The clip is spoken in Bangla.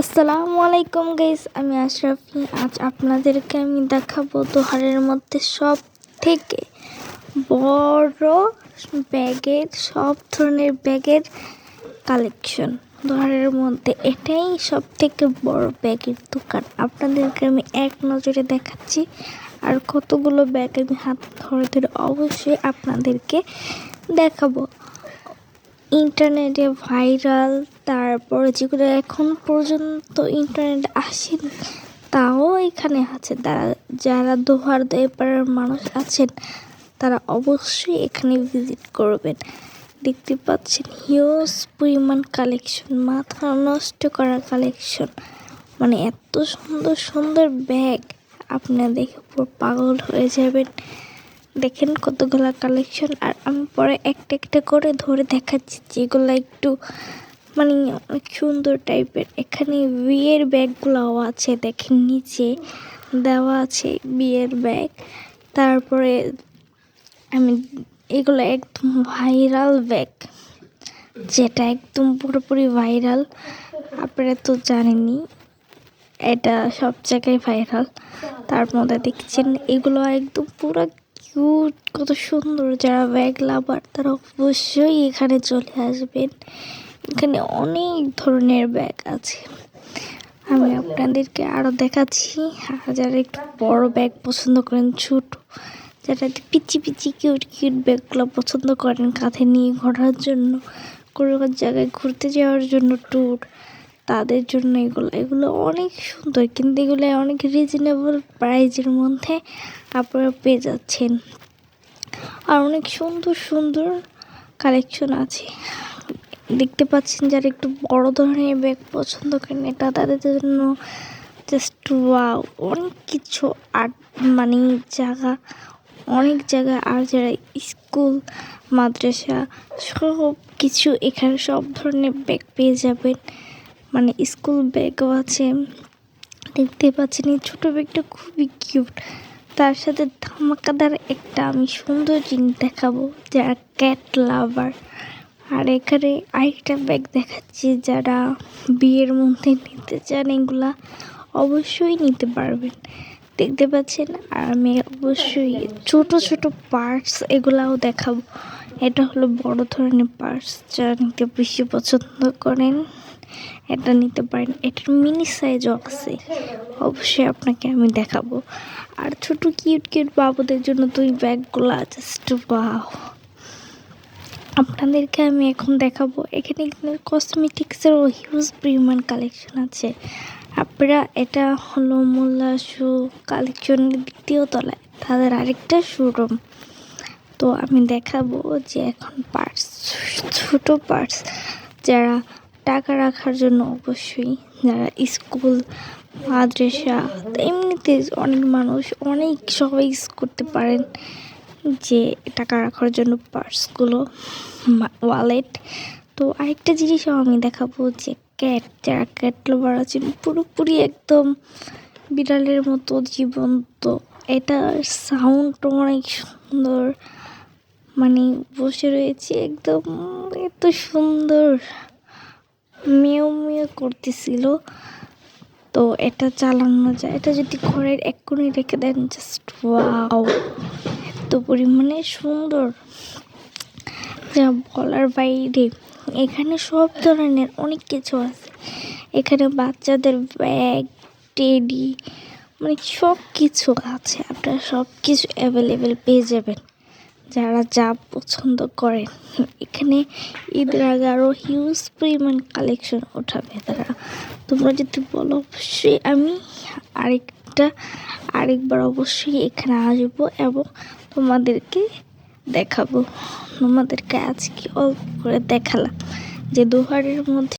আসসালামু আলাইকুম গাইস, আমি আশরাফি। আজ আপনাদেরকে আমি দেখাবো দোহারের মধ্যে সব থেকে বড় ব্যাগের সব ধরনের ব্যাগের কালেকশন। দোহারের মধ্যে এটাই সব থেকে বড় ব্যাগের দোকান। আপনাদেরকে আমি এক নজরে দেখাচ্ছি, আর কতগুলো ব্যাগ আমি হাত ধরে ধরে অবশ্যই আপনাদেরকে দেখাবো। ইন্টারনেটে ভাইরাল, তারপরে যেগুলো এখন পর্যন্ত ইন্টারনেটে আসেনি তাও এখানে আছে। যারা দোহার দেপাড়ার মানুষ আছেন তারা অবশ্যই এখানে ভিজিট করবেন। দেখতে পাচ্ছেন হিউজ পরিমাণ কালেকশন, মাথা নষ্ট করা কালেকশন। মানে এত সুন্দর সুন্দর ব্যাগ, আপনারা দেখে পুরো পাগল হয়ে যাবেন। দেখেন কতগুলা কালেকশন, আর আমি পরে একটা একটা করে ধরে দেখাচ্ছি যেগুলো একটু মানে অনেক সুন্দর টাইপের। এখানে বিয়ের ব্যাগগুলোও আছে, দেখেন নিচে দেওয়া আছে বিয়ের ব্যাগ। তারপরে আমি এগুলো একদম ভাইরাল ব্যাগ, যেটা একদম পুরোপুরি ভাইরাল। আপনারা তো জানেনই এটা সব জায়গায় ভাইরাল। তার মধ্যে দেখছেন এগুলো একদম পুরো কিউট, কত সুন্দর। যারা ব্যাগ লাভার তারা অবশ্যই এখানে চলে আসবেন। এখানে অনেক ধরনের ব্যাগ আছে, আমি আপনাদেরকে আরও দেখাচ্ছি। আর যারা একটু বড় ব্যাগ পছন্দ করেন, ছোট যারা পিচি পিচি কিউট কিউট ব্যাগগুলো পছন্দ করেন কাঁধে নিয়ে ঘোরার জন্য, কোনো জায়গায় ঘুরতে যাওয়ার জন্য ট্যুর, তাদের জন্য এগুলো অনেক সুন্দর। কিন্তু এগুলো অনেক রিজনেবল প্রাইজের মধ্যে আপনারা পেয়ে যাচ্ছেন, আর অনেক সুন্দর সুন্দর কালেকশন আছে। দেখতে পাচ্ছেন যারা একটু বড় ধরনের ব্যাগ পছন্দ করেন, এটা তাদের জন্য জাস্ট ওয়াও, অনেক কিছু। আর মানে অনেক জায়গা, আর যারা স্কুল মাদ্রাসা সব কিছু, এখানে সব ধরনের ব্যাগ পেয়ে যাবেন। মানে স্কুল ব্যাগও আছে। দেখতে পাচ্ছেন এই ছোটো ব্যাগটা খুবই কিউট। তার সাথে ধামাকাদার একটা আমি সুন্দর জিনিস দেখাবো যারা ক্যাট লাভার। আর এখানে আরেকটা ব্যাগ দেখাচ্ছি, যারা বিয়ের মধ্যে নিতে চান এগুলা অবশ্যই নিতে পারবেন। দেখতে পাচ্ছেন, আর আমি অবশ্যই ছোট ছোট পার্টস এগুলাও দেখাবো। এটা হলো বড় ধরনের পার্টস, যারা নিতে বেশি পছন্দ করেন এটা নিতে পারেন। এটার মিনি সাইজও আছে, অবশ্যই আপনাকে আমি দেখাবো। আর ছোট কিউট কিউট বাবুদের জন্য তুই ব্যাগগুলা জাস্ট ওয়াও। আপনাদেরকে আমি এখন দেখাবো, এখানে কসমেটিক্সেরও হিউজ পরিমাণ কালেকশন আছে। আপনারা, এটা হলো মোল্লা শু কালেকশনের দ্বিতীয় তলায় তাদের আরেকটা শোরুম। তো আমি দেখাবো যে এখন পার্স, ছোটো পার্স যারা টাকা রাখার জন্য, অবশ্যই যারা স্কুল মাদ্রাসা এমনিতে অনেক মানুষ অনেক সবাই ইউজ করতে পারেন, যে টাকা রাখার জন্য পার্সগুলো, ওয়ালেট। তো আরেকটা জিনিসও আমি দেখাবো যে ক্যাট, যারা ক্যাট লাভার আছেন, পুরোপুরি একদম বিড়ালের মতো জীবন্ত। এটার সাউন্ড অনেক সুন্দর, মানে বসে রয়েছে একদম এত সুন্দর মেও মেও করতেছিল। তো এটা চালানো যায়, এটা যদি ঘরের এক কোণে রেখে দেন জাস্ট ওয়াও, এত পরিমাণে সুন্দর যা বলার বাইরে। এখানে সব ধরনের অনেক কিছু আছে। এখানে বাচ্চাদের ব্যাগ, টেডি, মানে সব কিছু আছে। আপনারা সব কিছু অ্যাভেলেবেল পেয়ে যাবেন যারা যা পছন্দ করেন। এখানে ঈদের আগে আরও হিউজ পরিমাণ কালেকশন ওঠাবে তারা। তোমরা যদি বলো অবশ্যই আমি আরেকবার অবশ্যই এখানে আসবো এবং তোমাদেরকে দেখাবো। তোমাদেরকে আজকে অল্প করে দেখালাম যে দোহারের মধ্যে